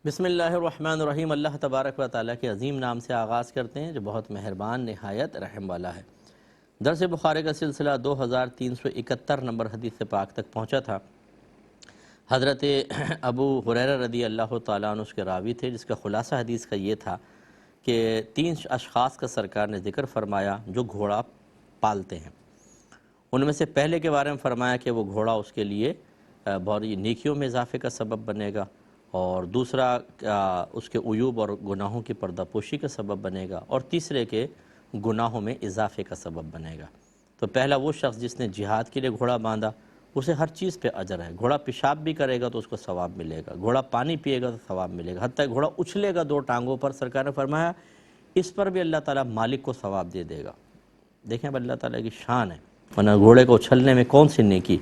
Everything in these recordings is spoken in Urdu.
بسم اللہ الرحمن الرحیم۔ اللہ تبارک و تعالیٰ کے عظیم نام سے آغاز کرتے ہیں جو بہت مہربان نہایت رحم والا ہے۔ درس بخاری کا سلسلہ 2371 نمبر حدیث پاک تک پہنچا تھا۔ حضرت ابو ہریرہ رضی اللہ تعالیٰ عنہ اس کے راوی تھے، جس کا خلاصہ حدیث کا یہ تھا کہ 3 اشخاص کا سرکار نے ذکر فرمایا جو گھوڑا پالتے ہیں۔ ان میں سے پہلے کے بارے میں فرمایا کہ وہ گھوڑا اس کے لیے بہت نیکیوں میں اضافے کا سبب بنے گا، اور دوسرا اس کے عیوب اور گناہوں کی پردہ پوشی کا سبب بنے گا، اور تیسرے کے گناہوں میں اضافے کا سبب بنے گا۔ تو پہلا وہ شخص جس نے جہاد کے لیے گھوڑا باندھا، اسے ہر چیز پہ اجر ہے۔ گھوڑا پیشاب بھی کرے گا تو اس کو ثواب ملے گا، گھوڑا پانی پیے گا تو ثواب ملے گا، حتیٰ گھوڑا اچھلے گا 2 ٹانگوں پر، سرکار نے فرمایا اس پر بھی اللہ تعالیٰ مالک کو ثواب دے دے گا۔ دیکھیں اب اللہ تعالیٰ کی شان ہے، ورنہ گھوڑے کو اچھلنے میں کون سی نیکی،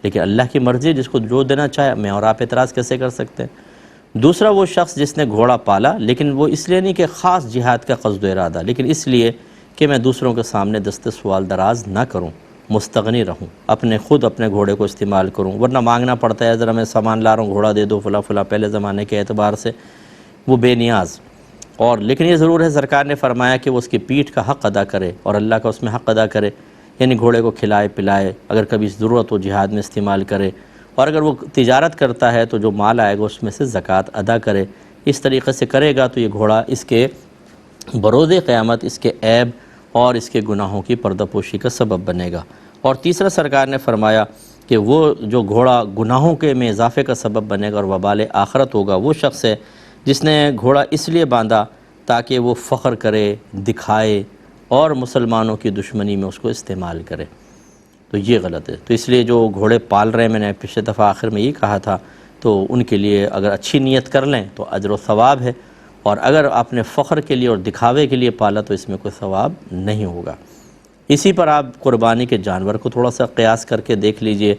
لیکن اللہ کی مرضی، جس کو جو دینا چاہے، میں اور آپ اعتراض کیسے کر سکتے ہیں۔ دوسرا وہ شخص جس نے گھوڑا پالا، لیکن وہ اس لیے نہیں کہ خاص جہاد کا قصد و ارادہ، لیکن اس لیے کہ میں دوسروں کے سامنے دست سوال دراز نہ کروں، مستغنی رہوں، اپنے گھوڑے کو استعمال کروں، ورنہ مانگنا پڑتا ہے، ذرا میں سامان لا رہا ہوں، گھوڑا دے دو فلاں فلاں، پہلے زمانے کے اعتبار سے وہ بے نیاز۔ اور لیکن یہ ضرور ہے، سرکار نے فرمایا کہ وہ اس کی پیٹھ کا حق ادا کرے اور اللہ کا اس میں حق ادا کرے، یعنی گھوڑے کو کھلائے پلائے، اگر کبھی ضرورت ہو جہاد میں استعمال کرے، اور اگر وہ تجارت کرتا ہے تو جو مال آئے گا اس میں سے زکوٰۃ ادا کرے۔ اس طریقے سے کرے گا تو یہ گھوڑا اس کے بروز قیامت اس کے عیب اور اس کے گناہوں کی پردہ پوشی کا سبب بنے گا۔ اور تیسرا سرکار نے فرمایا کہ وہ جو گھوڑا گناہوں کے میں اضافے کا سبب بنے گا اور وبال آخرت ہوگا، وہ شخص ہے جس نے گھوڑا اس لیے باندھا تاکہ وہ فخر کرے، دکھائے اور مسلمانوں کی دشمنی میں اس کو استعمال کرے، تو یہ غلط ہے۔ تو اس لیے جو گھوڑے پال رہے ہیں، میں نے پچھلے دفعہ آخر میں یہ کہا تھا، تو ان کے لیے اگر اچھی نیت کر لیں تو اجر و ثواب ہے، اور اگر آپ نے فخر کے لیے اور دکھاوے کے لیے پالا تو اس میں کوئی ثواب نہیں ہوگا۔ اسی پر آپ قربانی کے جانور کو تھوڑا سا قیاس کر کے دیکھ لیجئے۔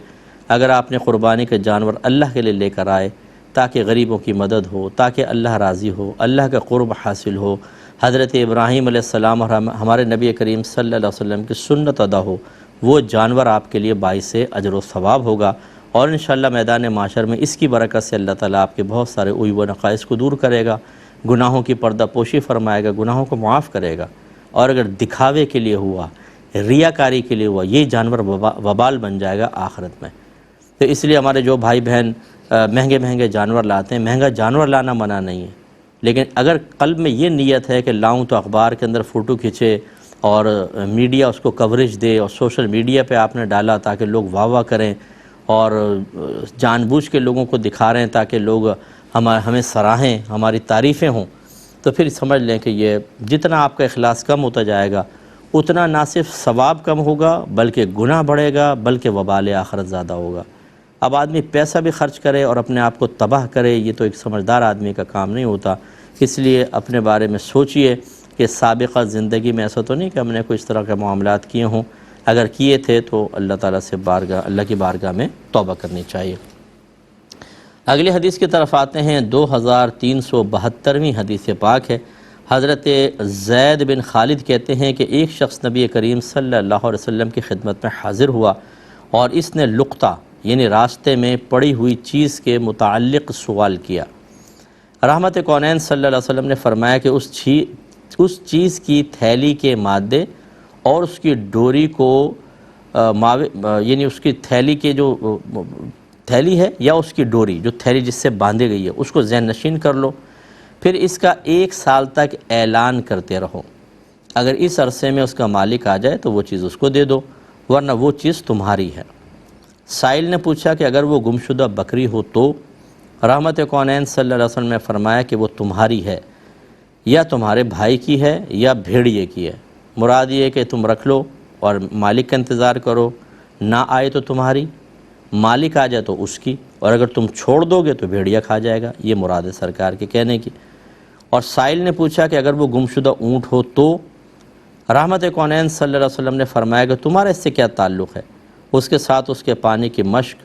اگر آپ نے قربانی کے جانور اللہ کے لیے لے کر آئے تاکہ غریبوں کی مدد ہو، تاکہ اللہ راضی ہو، اللہ کا قرب حاصل ہو، حضرت ابراہیم علیہ السلام اور ہمارے نبی کریم صلی اللہ علیہ وسلم کی سنت ادا ہو، وہ جانور آپ کے لیے باعث اجر و ثواب ہوگا، اور انشاءاللہ میدان معاشر میں اس کی برکت سے اللہ تعالیٰ آپ کے بہت سارے عیوب و نقائص کو دور کرے گا، گناہوں کی پردہ پوشی فرمائے گا، گناہوں کو معاف کرے گا۔ اور اگر دکھاوے کے لیے ہوا، ریاکاری کے لیے ہوا، یہ جانور وبال بن جائے گا آخرت میں۔ تو اس لیے ہمارے جو بھائی بہن مہنگے جانور لاتے ہیں، مہنگا جانور لانا منع نہیں ہے، لیکن اگر قلب میں یہ نیت ہے کہ لاؤں تو اخبار کے اندر فوٹو کھینچے اور میڈیا اس کو کوریج دے، اور سوشل میڈیا پہ آپ نے ڈالا تاکہ لوگ واہ واہ کریں، اور جان بوجھ کے لوگوں کو دکھا رہے ہیں تاکہ لوگ ہمیں سراہیں، ہماری تعریفیں ہوں، تو پھر سمجھ لیں کہ یہ جتنا آپ کا اخلاص کم ہوتا جائے گا، اتنا نہ صرف ثواب کم ہوگا بلکہ گناہ بڑھے گا، بلکہ وبال آخرت زیادہ ہوگا۔ اب آدمی پیسہ بھی خرچ کرے اور اپنے آپ کو تباہ کرے، یہ تو ایک سمجھدار آدمی کا کام نہیں ہوتا۔ اس لیے اپنے بارے میں سوچئے کہ سابقہ زندگی میں ایسا تو نہیں کہ ہم نے کوئی اس طرح کے معاملات کیے ہوں، اگر کیے تھے تو اللہ تعالیٰ سے اللہ کی بارگاہ میں توبہ کرنی چاہیے۔ اگلی حدیث کی طرف آتے ہیں، 2372ویں حدیث پاک ہے۔ حضرت زید بن خالد کہتے ہیں کہ ایک شخص نبی کریم صلی اللہ علیہ وسلم کی خدمت میں حاضر ہوا، اور اس نے لقطہ یعنی راستے میں پڑی ہوئی چیز کے متعلق سوال کیا۔ رحمت کونین صلی اللہ علیہ وسلم نے فرمایا کہ اس چیز کی تھیلی کے مادے اور اس کی ڈوری کو یعنی اس کی تھیلی کے جو تھیلی ہے یا اس کی ڈوری، جو تھیلی جس سے باندھی گئی ہے، اس کو ذہن نشین کر لو، پھر اس کا 1 سال تک اعلان کرتے رہو۔ اگر اس عرصے میں اس کا مالک آ جائے تو وہ چیز اس کو دے دو، ورنہ وہ چیز تمہاری ہے۔ سائل نے پوچھا کہ اگر وہ گمشدہ بکری ہو تو؟ رحمت کونین صلی اللہ علیہ وسلم نے فرمایا کہ وہ تمہاری ہے، یا تمہارے بھائی کی ہے، یا بھیڑیے کی ہے۔ مراد یہ ہے کہ تم رکھ لو اور مالک کا انتظار کرو، نہ آئے تو تمہاری، مالک آ جائے تو اس کی، اور اگر تم چھوڑ دو گے تو بھیڑیا کھا جائے گا۔ یہ مراد ہے سرکار کے کہنے کی۔ اور سائل نے پوچھا کہ اگر وہ گمشدہ اونٹ ہو تو؟ رحمت کونین صلی اللہ علیہ وسلم نے فرمایا کہ تمہارا اس سے کیا تعلق ہے؟ اس کے ساتھ اس کے پانی کی مشک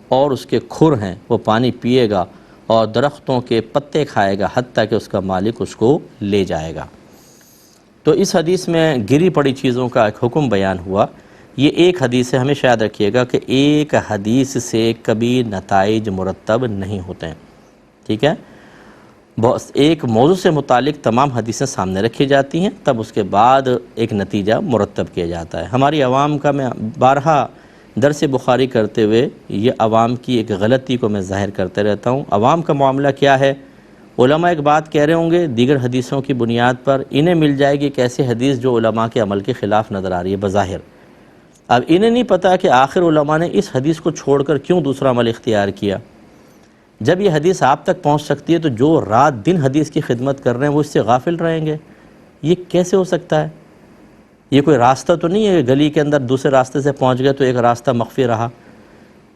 اور اس کے کھر ہیں، وہ پانی پیے گا اور درختوں کے پتے کھائے گا حتیٰ کہ اس کا مالک اس کو لے جائے گا۔ تو اس حدیث میں گری پڑی چیزوں کا ایک حکم بیان ہوا۔ یہ ایک حدیث ہے، ہمیشہ یاد رکھیے گا کہ ایک حدیث سے کبھی نتائج مرتب نہیں ہوتے ہیں، ٹھیک ہے؟ بس ایک موضوع سے متعلق تمام حدیثیں سامنے رکھی جاتی ہیں، تب اس کے بعد ایک نتیجہ مرتب کیا جاتا ہے۔ ہماری عوام کا میں بارہا درس بخاری کرتے ہوئے یہ عوام کی ایک غلطی کو میں ظاہر کرتے رہتا ہوں۔ عوام کا معاملہ کیا ہے؟ علماء ایک بات کہہ رہے ہوں گے دیگر حدیثوں کی بنیاد پر، انہیں مل جائے گی ایک ایسی حدیث جو علماء کے عمل کے خلاف نظر آ رہی ہے بظاہر۔ اب انہیں نہیں پتا کہ آخر علماء نے اس حدیث کو چھوڑ کر کیوں دوسرا عمل اختیار کیا۔ جب یہ حدیث آپ تک پہنچ سکتی ہے تو جو رات دن حدیث کی خدمت کر رہے ہیں وہ اس سے غافل رہیں گے؟ یہ کیسے ہو سکتا ہے؟ یہ کوئی راستہ تو نہیں ہے گلی کے اندر دوسرے راستے سے پہنچ گئے تو ایک راستہ مخفی رہا۔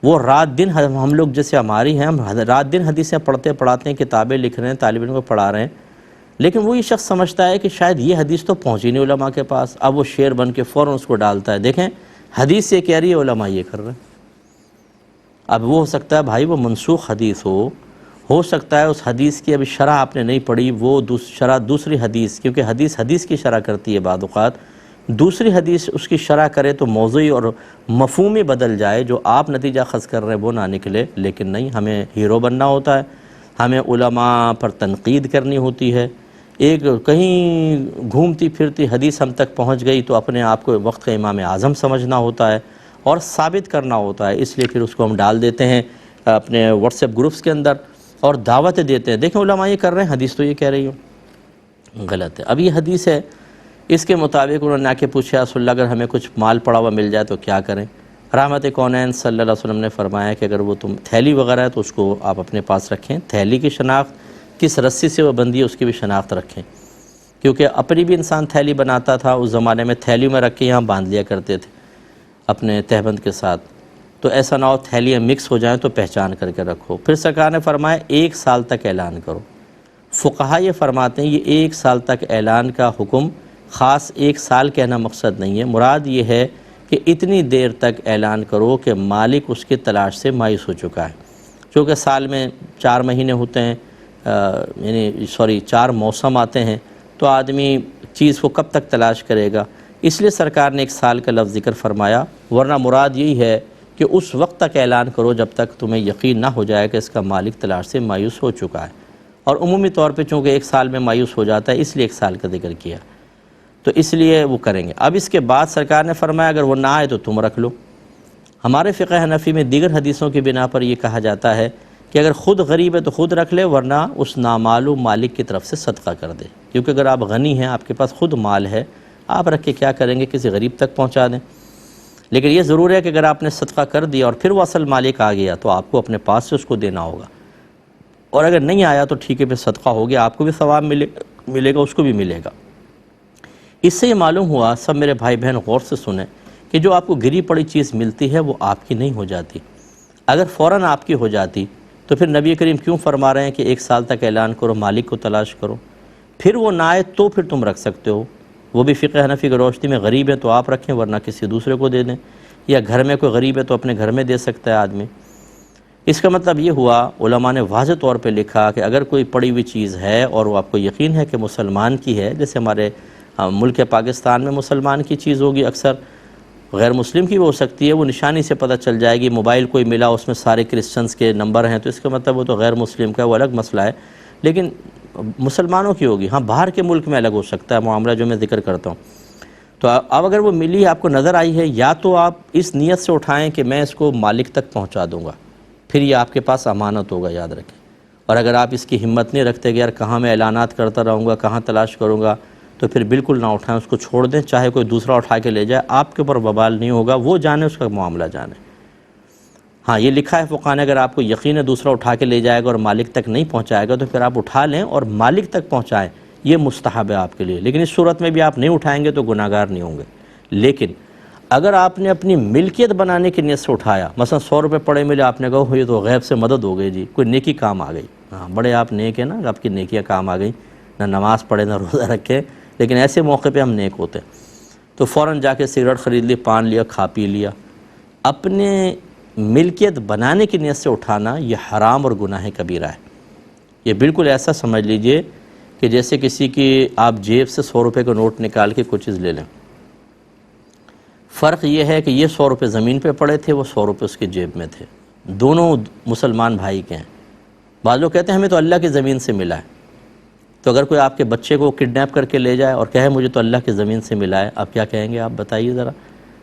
وہ رات دن ہم لوگ جیسے ہماری ہیں، ہم رات دن حدیثیں پڑھاتے ہیں، کتابیں لکھ رہے ہیں، طالب علم کو پڑھا رہے ہیں، لیکن وہ یہ شخص سمجھتا ہے کہ شاید یہ حدیث تو پہنچی نہیں علماء کے پاس، اب وہ شعر بن کے فوراً اس کو ڈالتا ہے۔ دیکھیں حدیث یہ کہہ رہی ہے، علماء یہ کر رہے ہیں۔ اب وہ ہو سکتا ہے بھائی وہ منسوخ حدیث ہو سکتا ہے اس حدیث کی ابھی شرح آپ نے نہیں پڑھی، وہ شرح دوسری حدیث، کیونکہ حدیث کی شرح کرتی ہے بعض اوقات، دوسری حدیث اس کی شرح کرے تو موضوعی اور مفہومی بدل جائے، جو آپ نتیجہ خاص کر رہے ہیں وہ نہ نکلے۔ لیکن نہیں، ہمیں ہیرو بننا ہوتا ہے، ہمیں علماء پر تنقید کرنی ہوتی ہے۔ ایک کہیں گھومتی پھرتی حدیث ہم تک پہنچ گئی تو اپنے آپ کو وقت کا امام اعظم سمجھنا ہوتا ہے اور ثابت کرنا ہوتا ہے، اس لیے پھر اس کو ہم ڈال دیتے ہیں اپنے واٹس ایپ گروپس کے اندر اور دعوتیں دیتے ہیں، دیکھیں علماء یہ کر رہے ہیں، حدیث تو یہ کہہ رہی ہو، غلط ہے۔ اب یہ حدیث ہے، اس کے مطابق انہوں نے آ کے پوچھا رسول اللہ اگر ہمیں کچھ مال پڑا ہوا مل جائے تو کیا کریں؟ رحمت کونین صلی اللہ علیہ وسلم نے فرمایا کہ اگر وہ تھیلی وغیرہ ہے تو اس کو آپ اپنے پاس رکھیں، تھیلی کی شناخت، کس رسی سے وہ بندھی ہے اس کی بھی شناخت رکھیں، کیونکہ اپنی بھی انسان تھیلی بناتا تھا، اس زمانے میں تھیلیوں میں رکھ کے یہاں باندھ لیا کرتے تھے اپنے تہبند کے ساتھ، تو ایسا نہ ہو تھیلیاں مکس ہو جائیں تو پہچان کر کے رکھو۔ پھر سرکار نے فرمایا 1 سال تک اعلان کرو۔ فقہا یہ فرماتے ہیں یہ 1 سال تک اعلان کا حکم خاص 1 سال کہنا مقصد نہیں ہے، مراد یہ ہے کہ اتنی دیر تک اعلان کرو کہ مالک اس کی تلاش سے مایوس ہو چکا ہے، چونکہ سال میں 4 مہینے ہوتے ہیں، 4 موسم آتے ہیں، تو آدمی چیز کو کب تک تلاش کرے گا، اس لیے سرکار نے 1 سال کا لفظ ذکر فرمایا، ورنہ مراد یہی ہے کہ اس وقت تک اعلان کرو جب تک تمہیں یقین نہ ہو جائے کہ اس کا مالک تلاش سے مایوس ہو چکا ہے، اور عمومی طور پہ چونکہ 1 سال میں مایوس ہو جاتا ہے اس لیے 1 سال کا ذکر کیا، تو اس لیے وہ کریں گے۔ اب اس کے بعد سرکار نے فرمایا اگر وہ نہ آئے تو تم رکھ لو۔ ہمارے فقہ حنفی میں دیگر حدیثوں کی بنا پر یہ کہا جاتا ہے کہ اگر خود غریب ہے تو خود رکھ لے، ورنہ اس نامعلوم مالک کی طرف سے صدقہ کر دے، کیونکہ اگر آپ غنی ہیں، آپ کے پاس خود مال ہے، آپ رکھ کے کیا کریں گے، کسی غریب تک پہنچا دیں۔ لیکن یہ ضرور ہے کہ اگر آپ نے صدقہ کر دیا اور پھر وہ اصل مالک آ گیا تو آپ کو اپنے پاس سے اس کو دینا ہوگا، اور اگر نہیں آیا تو ٹھیک ہے پھر صدقہ ہو گیا، آپ کو بھی ثواب ملے گا، اس کو بھی ملے گا۔ اس سے یہ معلوم ہوا، سب میرے بھائی بہن غور سے سنیں، کہ جو آپ کو گری پڑی چیز ملتی ہے وہ آپ کی نہیں ہو جاتی۔ اگر فوراً آپ کی ہو جاتی تو پھر نبی کریم کیوں فرما رہے ہیں کہ 1 سال تک اعلان کرو، مالک کو تلاش کرو، پھر وہ نہ آئے تو پھر تم رکھ سکتے ہو، وہ بھی فقہ حنفی کی روشنی میں غریب ہے تو آپ رکھیں ورنہ کسی دوسرے کو دے دیں، یا گھر میں کوئی غریب ہے تو اپنے گھر میں دے سکتا ہے آدمی۔ اس کا مطلب یہ ہوا، علماء نے واضح طور پہ لکھا کہ اگر کوئی پڑی ہوئی چیز ہے اور وہ آپ کو یقین ہے کہ مسلمان کی ہے، جیسے ہمارے ملک پاکستان میں مسلمان کی چیز ہوگی، اکثر غیر مسلم کی بھی ہو سکتی ہے، وہ نشانی سے پتہ چل جائے گی، موبائل کوئی ملا اس میں سارے کرسچنز کے نمبر ہیں تو اس کا مطلب وہ تو غیر مسلم کا، وہ الگ مسئلہ ہے، لیکن مسلمانوں کی ہوگی۔ ہاں باہر کے ملک میں الگ ہو سکتا ہے معاملہ جو میں ذکر کرتا ہوں۔ تو اب اگر وہ ملی آپ کو نظر آئی ہے، یا تو آپ اس نیت سے اٹھائیں کہ میں اس کو مالک تک پہنچا دوں گا، پھر یہ آپ کے پاس امانت ہوگا، یاد رکھیں۔ اور اگر آپ اس کی ہمت نہیں رکھتے کہ یار کہاں میں اعلانات کرتا رہوں گا، کہاں تلاش کروں گا، تو پھر بالکل نہ اٹھائیں، اس کو چھوڑ دیں، چاہے کوئی دوسرا اٹھا کے لے جائے، آپ کے اوپر وبال نہیں ہوگا، وہ جانے اس کا معاملہ جانے۔ ہاں یہ لکھا ہے فقہ نے اگر آپ کو یقین ہے دوسرا اٹھا کے لے جائے گا اور مالک تک نہیں پہنچائے گا تو پھر آپ اٹھا لیں اور مالک تک پہنچائیں، یہ مستحب ہے آپ کے لیے، لیکن اس صورت میں بھی آپ نہیں اٹھائیں گے تو گناہ گار نہیں ہوں گے۔ لیکن اگر آپ نے اپنی ملکیت بنانے کی نیت سے اٹھایا، مثلا 100 روپے پڑے ملے، آپ نے کہا یہ تو غیب سے مدد ہو گئی جی، کوئی نیکی کام آ گئی، ہاں بڑے آپ نیک ہیں نا، آپ کی نیکیاں کام آ گئیں، نہ نماز پڑھے نہ روزہ رکھے، لیکن ایسے موقع پہ ہم نیک ہوتے ہیں، تو فوراً جا کے سگریٹ خرید لی، پان لیا، کھا پی لیا۔ اپنے ملکیت بنانے کی نیت سے اٹھانا یہ حرام اور گناہ کبیرہ ہے۔ یہ بالکل ایسا سمجھ لیجئے کہ جیسے کسی کی آپ جیب سے 100 روپے کا نوٹ نکال کے کچھ چیز لے لیں۔ فرق یہ ہے کہ یہ 100 روپے زمین پہ پڑے تھے، وہ 100 روپے اس کی جیب میں تھے، دونوں مسلمان بھائی کے ہیں۔ بعض لوگ کہتے ہیں ہمیں تو اللہ کی زمین سے ملا ہے، تو اگر کوئی آپ کے بچے کو کڈنیپ کر کے لے جائے اور کہے مجھے تو اللہ کی زمین سے ملا ہے، آپ کیا کہیں گے؟ آپ بتائیے ذرا۔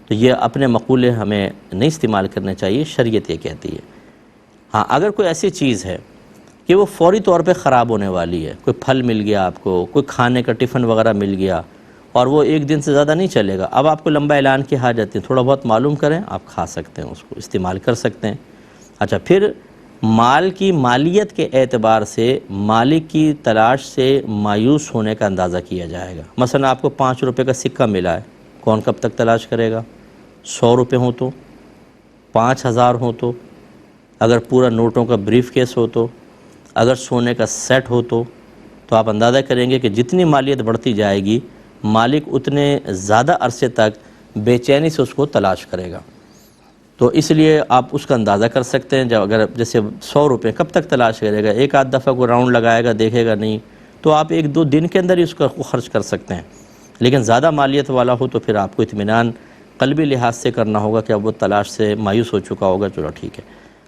تو یہ اپنے مقولے ہمیں نہیں استعمال کرنے چاہیے، شریعت یہ کہتی ہے۔ ہاں اگر کوئی ایسی چیز ہے کہ وہ فوری طور پہ خراب ہونے والی ہے، کوئی پھل مل گیا آپ کو، کوئی کھانے کا ٹفن وغیرہ مل گیا اور وہ ایک دن سے زیادہ نہیں چلے گا، اب آپ کو لمبا اعلان کی حاجت ہے، تھوڑا بہت معلوم کریں، آپ کھا سکتے ہیں، اس کو استعمال کر سکتے ہیں۔ اچھا، پھر مال کی مالیت کے اعتبار سے مالک کی تلاش سے مایوس ہونے کا اندازہ کیا جائے گا۔ مثلا آپ کو 5 روپے کا سکہ ملا ہے، کون کب تک تلاش کرے گا؟ 100 روپے ہوں تو، 5000 ہوں تو، اگر پورا نوٹوں کا بریف کیس ہو تو، اگر سونے کا سیٹ ہو تو آپ اندازہ کریں گے کہ جتنی مالیت بڑھتی جائے گی مالک اتنے زیادہ عرصے تک بے چینی سے اس کو تلاش کرے گا۔ تو اس لیے آپ اس کا اندازہ کر سکتے ہیں، جب اگر جیسے 100 روپے کب تک تلاش کرے گا، ایک آدھ دفعہ کو راؤنڈ لگائے گا دیکھے گا نہیں، تو آپ 1-2 دن کے اندر ہی اس کو خرچ کر سکتے ہیں۔ لیکن زیادہ مالیت والا ہو تو پھر آپ کو اطمینان قلبی لحاظ سے کرنا ہوگا کہ اب وہ تلاش سے مایوس ہو چکا ہوگا، چلو ٹھیک ہے۔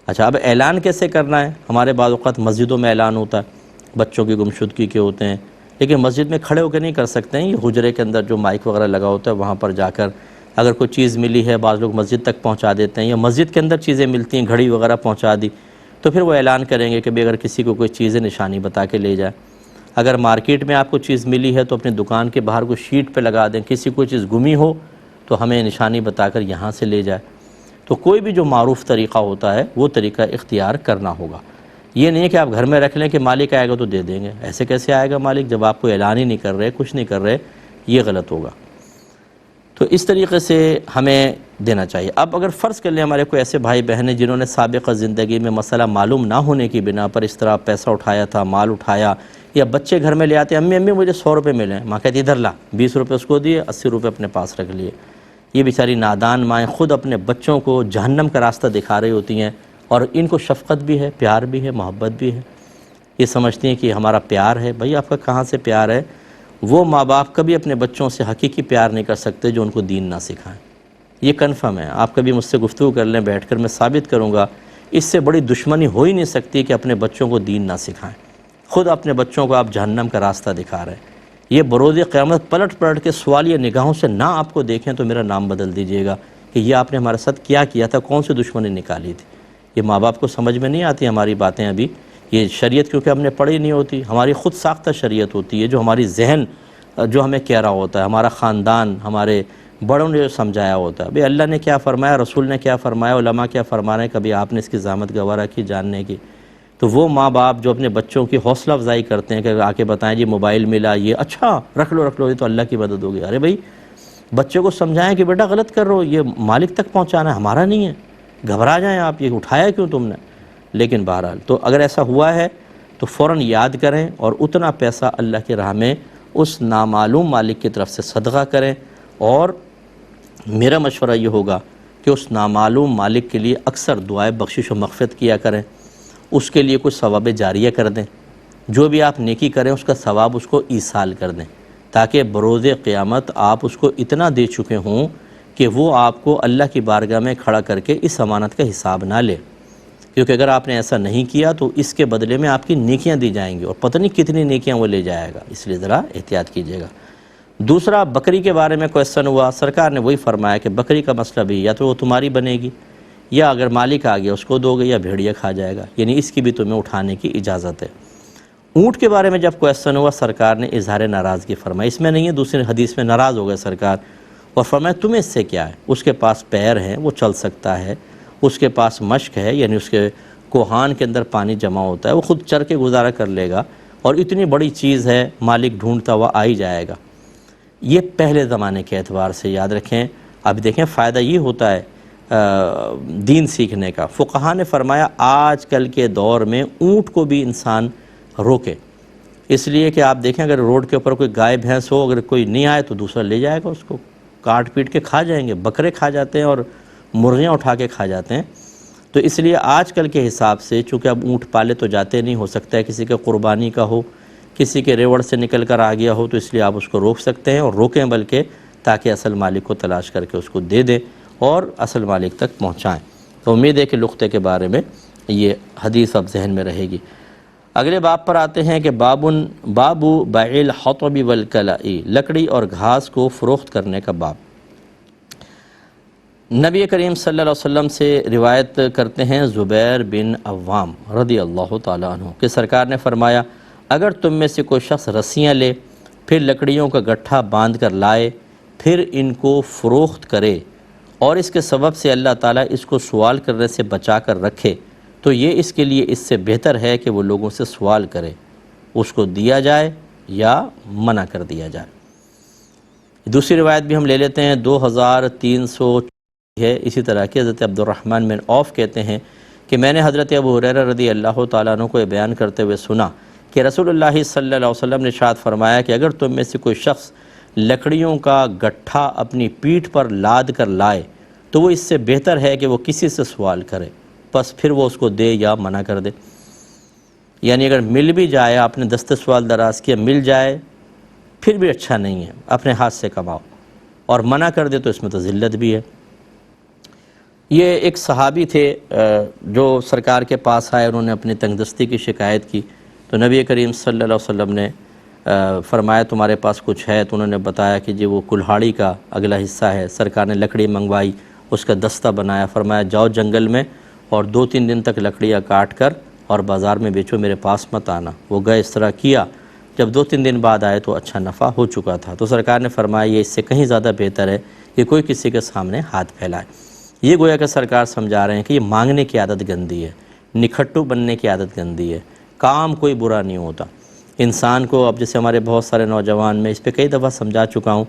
اچھا، اب اعلان کیسے کرنا ہے؟ ہمارے بعض اوقات مسجدوں میں اعلان ہوتا ہے، بچوں کی گمشدگی کے ہوتے ہیں، لیکن مسجد میں کھڑے ہو کے نہیں کر سکتے ہیں، یہ حجرے کے اندر جو مائک وغیرہ لگا ہوتا ہے وہاں پر جا کر اگر کوئی چیز ملی ہے، بعض لوگ مسجد تک پہنچا دیتے ہیں، یا مسجد کے اندر چیزیں ملتی ہیں، گھڑی وغیرہ پہنچا دی، تو پھر وہ اعلان کریں گے کہ بھی اگر کسی کو کوئی چیز نشانی بتا کے لے جائے۔ اگر مارکیٹ میں آپ کو چیز ملی ہے تو اپنی دکان کے باہر کوئی شیٹ پہ لگا دیں، کسی کو چیز گمی ہو تو ہمیں نشانی بتا کر یہاں سے لے جائے۔ تو کوئی بھی جو معروف طریقہ ہوتا ہے وہ طریقہ اختیار کرنا ہوگا۔ یہ نہیں ہے کہ آپ گھر میں رکھ لیں کہ مالک آئے گا تو دے دیں گے، ایسے کیسے آئے گا مالک جب آپ کو اعلان ہی نہیں کر رہے، کچھ نہیں کر رہے، یہ غلط ہوگا۔ تو اس طریقے سے ہمیں دینا چاہیے۔ اب اگر فرض کر لیں ہمارے کوئی ایسے بھائی بہن ہیں جنہوں نے سابقہ زندگی میں مسئلہ معلوم نہ ہونے کی بنا پر اس طرح پیسہ اٹھایا تھا، مال اٹھایا، یا بچے گھر میں لے آتے ہیں، امی مجھے 100 روپے ملے ہیں، ماں کہتی ادھر لا، 20 روپے اس کو دیے، 80 روپے اپنے پاس رکھ لیے۔ یہ بیچاری نادان مائیں خود اپنے بچوں کو جہنم کا راستہ دکھا رہی ہوتی ہیں، اور ان کو شفقت بھی ہے، پیار بھی ہے، محبت بھی ہے، یہ سمجھتی ہیں کہ ہمارا پیار ہے۔ بھائی آپ کا کہاں سے پیار ہے؟ وہ ماں باپ کبھی اپنے بچوں سے حقیقی پیار نہیں کر سکتے جو ان کو دین نہ سکھائیں، یہ کنفرم ہے۔ آپ کبھی مجھ سے گفتگو کر لیں بیٹھ کر، میں ثابت کروں گا اس سے بڑی دشمنی ہو ہی نہیں سکتی کہ اپنے بچوں کو دین نہ سکھائیں۔ خود اپنے بچوں کو آپ جہنم کا راستہ دکھا رہے ہیں۔ یہ بروز قیامت پلٹ کے سوالیہ نگاہوں سے نہ آپ کو دیکھیں تو میرا نام بدل دیجیے گا کہ یہ آپ نے ہمارے ساتھ کیا تھا، کون سی دشمنی نکالی تھی۔ یہ ماں باپ کو سمجھ میں نہیں آتی ہماری باتیں ابھی، یہ شریعت کیونکہ ہم نے پڑھی نہیں ہوتی، ہماری خود ساختہ شریعت ہوتی ہے جو ہماری ذہن جو ہمیں کہہ رہا ہوتا ہے، ہمارا خاندان، ہمارے بڑوں نے جو سمجھایا ہوتا ہے۔ بھئی اللہ نے کیا فرمایا، رسول نے کیا فرمایا، علماء کیا فرما رہے ہیں، کبھی آپ نے اس کی زحمت گوارا کی جاننے کی؟ تو وہ ماں باپ جو اپنے بچوں کی حوصلہ افزائی کرتے ہیں کہ آ کے بتائیں جی موبائل ملا، یہ اچھا رکھ لو یہ تو اللہ کی مدد ہوگی۔ ارے بھائی بچے کو سمجھائیں کہ بیٹا غلط کر رہے ہو، یہ مالک تک پہنچانا ہے، ہمارا نہیں ہے، گھبرا جائیں آپ، یہ اٹھایا کیوں تم نے؟ لیکن بہرحال تو اگر ایسا ہوا ہے تو فوراً یاد کریں اور اتنا پیسہ اللہ کی راہ میں اس نامعلوم مالک کی طرف سے صدقہ کریں، اور میرا مشورہ یہ ہوگا کہ اس نامعلوم مالک کے لیے اکثر دعائے بخشش و مغفرت کیا کریں، اس کے لیے کچھ ثواب جاریہ کر دیں، جو بھی آپ نیکی کریں اس کا ثواب اس کو ایصال کر دیں، تاکہ بروز قیامت آپ اس کو اتنا دے چکے ہوں کہ وہ آپ کو اللہ کی بارگاہ میں کھڑا کر کے اس امانت کا حساب نہ لے۔ کیونکہ اگر آپ نے ایسا نہیں کیا تو اس کے بدلے میں آپ کی نیکیاں دی جائیں گی، اور پتہ نہیں کتنی نیکیاں وہ لے جائے گا، اس لیے ذرا احتیاط کیجیے گا۔ دوسرا، بکری کے بارے میں کویسچن ہوا، سرکار نے وہی فرمایا کہ بکری کا مسئلہ بھی یا تو وہ تمہاری بنے گی، یا اگر مالک آ گیا اس کو دو گے، یا بھیڑیا کھا جائے گا، یعنی اس کی بھی تمہیں اٹھانے کی اجازت ہے۔ اونٹ کے بارے میں جب کویسچن ہوا، سرکار نے اظہار ناراضگی فرمائی، اس میں نہیں ہے، دوسری حدیث میں ناراض ہو گئے سرکار، اور فرمایا تمہیں اس سے کیا ہے؟ اس کے پاس پیر ہیں، وہ چل سکتا ہے، اس کے پاس مشک ہے، یعنی اس کے کوہان کے اندر پانی جمع ہوتا ہے، وہ خود چر کے گزارا کر لے گا، اور اتنی بڑی چیز ہے مالک ڈھونڈتا ہوا آ ہی جائے گا۔ یہ پہلے زمانے کے اعتبار سے یاد رکھیں۔ اب دیکھیں فائدہ یہ ہوتا ہے دین سیکھنے کا، فقہا نے فرمایا آج کل کے دور میں اونٹ کو بھی انسان روکے، اس لیے کہ آپ دیکھیں اگر روڈ کے اوپر کوئی گائے بھینس ہو، اگر کوئی نہیں آئے تو دوسرا لے جائے گا، اس کو کاٹ پیٹ کے کھا جائیں گے، بکرے کھا جاتے ہیں اور مرغیاں اٹھا کے کھا جاتے ہیں۔ تو اس لیے آج کل کے حساب سے چونکہ اب اونٹ پالے تو جاتے نہیں، ہو سکتا ہے کسی کے قربانی کا ہو، کسی کے ریوڑ سے نکل کر آ گیا ہو، تو اس لیے آپ اس کو روک سکتے ہیں، اور روکیں بلکہ تاکہ اصل مالک کو تلاش کر کے اس کو دے دیں اور اصل مالک تک پہنچائیں۔ تو امید ہے کہ لقطے کے بارے میں یہ حدیث اب ذہن میں رہے گی۔ اگلے باب پر آتے ہیں کہ بابو بیع الحطب والکلائی، لکڑی اور گھاس کو فروخت کرنے کا باب۔ نبی کریم صلی اللہ علیہ وسلم سے روایت کرتے ہیں زبیر بن عوام رضی اللہ تعالیٰ عنہ کہ سرکار نے فرمایا، اگر تم میں سے کوئی شخص رسیاں لے، پھر لکڑیوں کا گٹھا باندھ کر لائے، پھر ان کو فروخت کرے اور اس کے سبب سے اللہ تعالیٰ اس کو سوال کرنے سے بچا کر رکھے، تو یہ اس کے لیے اس سے بہتر ہے کہ وہ لوگوں سے سوال کرے، اس کو دیا جائے یا منع کر دیا جائے۔ دوسری روایت بھی ہم لے لیتے ہیں، 2300 ہے اسی طرح کی۔ حضرت عبد الرحمن بن عوف کہتے ہیں کہ میں نے حضرت ابو ہریرہ رضی اللہ تعالیٰ عنہ کو یہ بیان کرتے ہوئے سنا کہ رسول اللہ صلی اللہ علیہ وسلم نے ارشاد فرمایا کہ اگر تم میں سے کوئی شخص لکڑیوں کا گٹھا اپنی پیٹھ پر لاد کر لائے تو وہ اس سے بہتر ہے کہ وہ کسی سے سوال کرے، بس پھر وہ اس کو دے یا منع کر دے۔ یعنی اگر مل بھی جائے، آپ نے دست سوال دراز کیا، مل جائے پھر بھی اچھا نہیں ہے، اپنے ہاتھ سے کماؤ، اور منع کر دے تو اس میں تو ذلت بھی ہے۔ یہ ایک صحابی تھے جو سرکار کے پاس آئے، انہوں نے اپنی تنگ دستی کی شکایت کی، تو نبی کریم صلی اللہ علیہ وسلم نے فرمایا تمہارے پاس کچھ ہے؟ تو انہوں نے بتایا کہ جی وہ کلہاڑی کا اگلا حصہ ہے۔ سرکار نے لکڑی منگوائی، اس کا دستہ بنایا، فرمایا جاؤ جنگل میں اور 2-3 دن تک لکڑیاں کاٹ کر اور بازار میں بیچو، میرے پاس مت آنا۔ وہ گئے، اس طرح کیا، جب 2-3 دن بعد آئے تو اچھا نفع ہو چکا تھا۔ تو سرکار نے فرمایا یہ اس سے کہیں زیادہ بہتر ہے کہ کوئی کسی کے سامنے ہاتھ پھیلائے۔ یہ گویا کہ سرکار سمجھا رہے ہیں کہ یہ مانگنے کی عادت گندی ہے، نکھٹو بننے کی عادت گندی ہے۔ کام کوئی برا نہیں ہوتا انسان کو، اب جیسے ہمارے بہت سارے نوجوان، میں اس پہ کئی دفعہ سمجھا چکا ہوں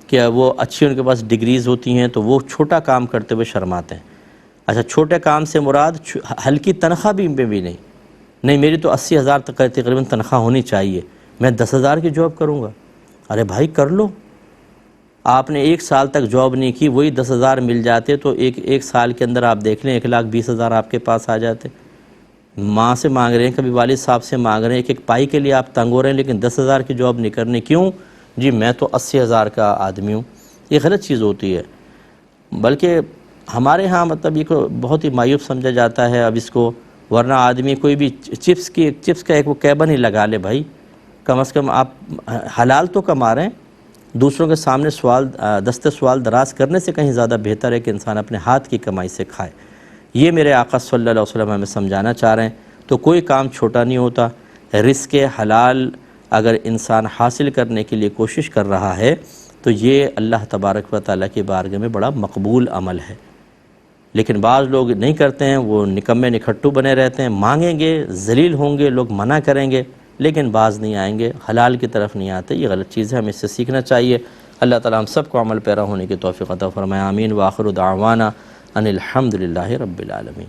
کہ وہ اچھی ان کے پاس ڈگریز ہوتی ہیں تو وہ چھوٹا کام کرتے ہوئے شرماتے ہیں۔ اچھا، چھوٹے کام سے مراد ہلکی تنخواہ بھی نہیں، میری تو 80,000 تک تقریباً تنخواہ ہونی چاہیے، میں 10,000 کی جاب کروں گا۔ ارے بھائی کر لو، آپ نے 1 سال تک جاب نہیں کی، وہی 10,000 مل جاتے تو ایک سال کے اندر آپ دیکھ لیں 1,20,000 آپ کے پاس آ جاتے۔ ماں سے مانگ رہے ہیں، کبھی والد صاحب سے مانگ رہے ہیں، ایک پائی کے لیے آپ تنگ ہو رہے ہیں، لیکن 10,000 کی جاب نہیں کرنی، کیوں؟ جی میں تو 80,000 کا آدمی ہوں۔ یہ غلط چیز ہوتی ہے، بلکہ ہمارے ہاں مطلب یہ بہت ہی معیوب سمجھا جاتا ہے اب اس کو، ورنہ آدمی کوئی بھی چپس کا ایک وہ کیبن ہی لگا لے بھائی، کم از کم آپ حلال تو کما رہے ہیں۔ دوسروں کے سامنے دستے سوال دراز کرنے سے کہیں زیادہ بہتر ہے کہ انسان اپنے ہاتھ کی کمائی سے کھائے۔ یہ میرے آقا صلی اللہ علیہ وسلم ہمیں سمجھانا چاہ رہے ہیں۔ تو کوئی کام چھوٹا نہیں ہوتا، رزق حلال اگر انسان حاصل کرنے کے لیے کوشش کر رہا ہے تو یہ اللہ تبارک و تعالیٰ کی بارگاہ میں بڑا مقبول عمل ہے۔ لیکن بعض لوگ نہیں کرتے ہیں، وہ نکمے نکھٹو بنے رہتے ہیں، مانگیں گے، ذلیل ہوں گے، لوگ منع کریں گے لیکن باز نہیں آئیں گے، حلال کی طرف نہیں آتے۔ یہ غلط چیز ہے، ہمیں اس سے سیکھنا چاہیے۔ اللہ تعالیٰ ہم سب کو عمل پیرا ہونے کی توفیق عطا فرمائے، آمین۔ وآخر دعوانا ان الحمد للہ رب العالمین۔